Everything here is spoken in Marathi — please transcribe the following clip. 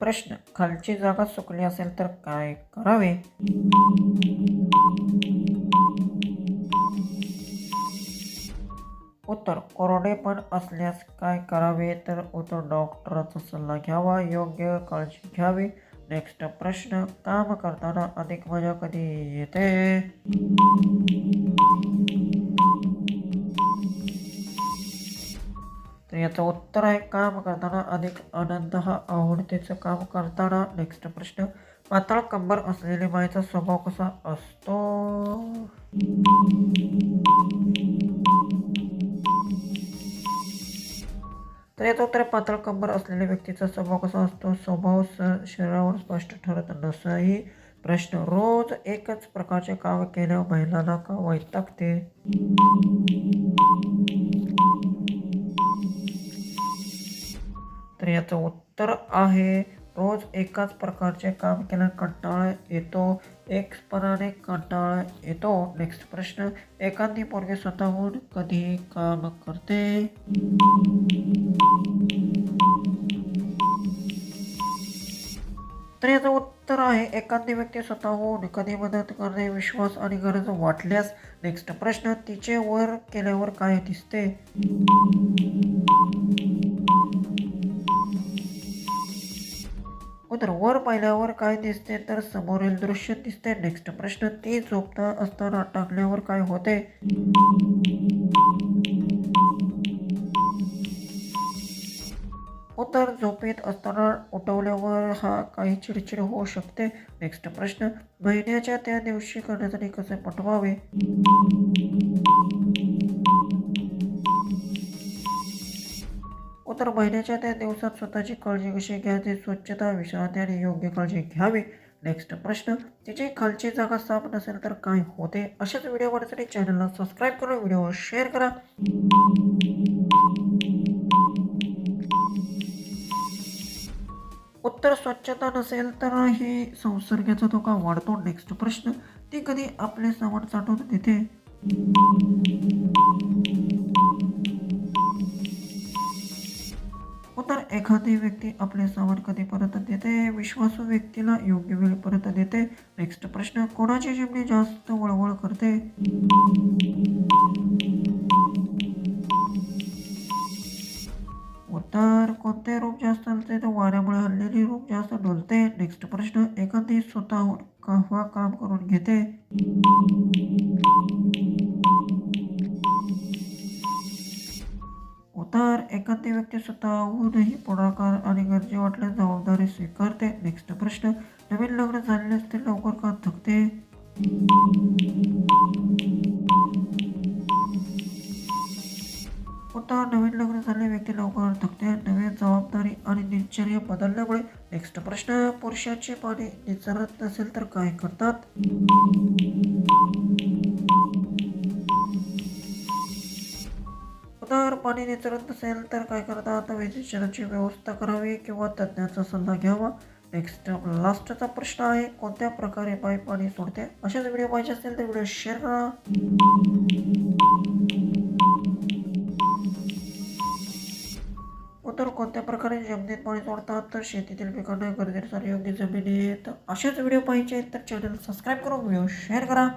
प्रश्न, खालची जागा सुकली असेल तर काय करावे? उत्तर, कोरडेपण असल्यास काय करावे? तर उत्तर, डॉक्टरांचा सल्ला घ्यावा, योग्य काळजी घ्यावी. नेक्स्ट प्रश्न, काम करताना अधिक मजा कधी येते? तर याचं उत्तर आहे, काम करताना अधिक आनंद हा आवडतीचं काम करताना. नेक्स्ट प्रश्न, पातळ कंबर असलेली बाईचा स्वभाव कसा असतो? तर याचं उत्तर आहे, पातळ कंबर असलेल्या व्यक्तीचा स्वभाव कसा असतो? स्वभाव शरीरावर स्पष्ट ठरत नसाही. प्रश्न, रोज एकच प्रकारचे काम केल्यावर महिलांना का वैतागते? तर याचं उत्तर आहे, रोज एकाच प्रकारचे काम केल्याने कंटाळा येतो, एकपणाने कंटाळा येतो. नेक्स्ट प्रश्न, एखादी पोरगी स्वतःहून कधी काम करते? तर याचं उत्तर आहे, एखादी व्यक्ती स्वतःहून कधी मदत करणे, विश्वास आणि गरज वाटल्यास. नेक्स्ट प्रश्न, तिचे वर केल्यावर काय दिसते? उत्तर, वर पाहिल्यावर काय दिसते? तर समोरील दृश्य दिसते. नेक्स्ट प्रश्न, ती झोपता असताना टाकल्यावर काय होते? उत्तर, झोपेत असताना उठवल्यावर हा काही चिडचिड होऊ शकते. नेक्स्ट प्रश्न, महिन्याच्या त्या दिवशी करण्यासाठी कसे पटवावे? उत्तर, महिन्याच्या त्या दिवसात स्वतःची काळजी कशी घ्यायची? स्वच्छता, विश्रांती आणि योग्य काळजी घ्यावी. नेक्स्ट प्रश्न, तिची खालची जागा साफ नसेल तर काय होते? अशाच व्हिडिओ बनवण्यासाठी चॅनलला सबस्क्राईब करा, व्हिडिओ शेअर करा. उत्तर, स्वच्छता नसेल तर ही संसर्गाचा धोका वाढतो. नेक्स्ट प्रश्न, ती कधी आपले सामान साठवून देते? उत्तर, एखादी व्यक्ती आपले सामान कधी परत देते? विश्वासू व्यक्तीला योग्य वेळ परत देते. नेक्स्ट प्रश्न, कोणाची चिमणी जास्त वळवळ करते? उत्तर, कोणते रूप जास्त हलते? तर वाऱ्यामुळे हललेली रूप जास्त डोलते. नेक्स्ट प्रश्न, एखादी स्वतःहून केव्हा काम करून घेते? उत्तर, एखादी व्यक्ती स्वतःहूनही पुढाकार आणि गरजे वाटल्यास जबाबदारी स्वीकारते. नेक्स्ट प्रश्न, नवीन लग्न झालेले असते लवकर का थकते? उत्तर, नवीन लग्न झालेली व्यक्ती लवकर थकते, नवीन जबाबदारी आणि दिनचर्या बदलल्यामुळे. नेक्स्ट प्रश्न, पुरुषाची पाणी निचरत नसेल तर काय करतात? उत्तर, पाणी निचरत नसेल तर काय करतात? विजेची व्यवस्था करावी किंवा तज्ज्ञाचा सल्ला घ्यावा. नेक्स्ट लास्टचा प्रश्न आहे, कोणत्या प्रकारे पाईप पाणी सोडते? अशाच व्हिडिओ पाहिजे असेल तर व्हिडिओ शेअर करा. उत्तर, कोणत्या प्रकारे जमिनीत पाणी सोडतात? तर शेतीतील पिकांना गरजेनुसार योग्य जमिनीत. अशाच व्हिडिओ पाहिजे तर चॅनल सबस्क्राईब करून व्हिडिओ शेअर करा.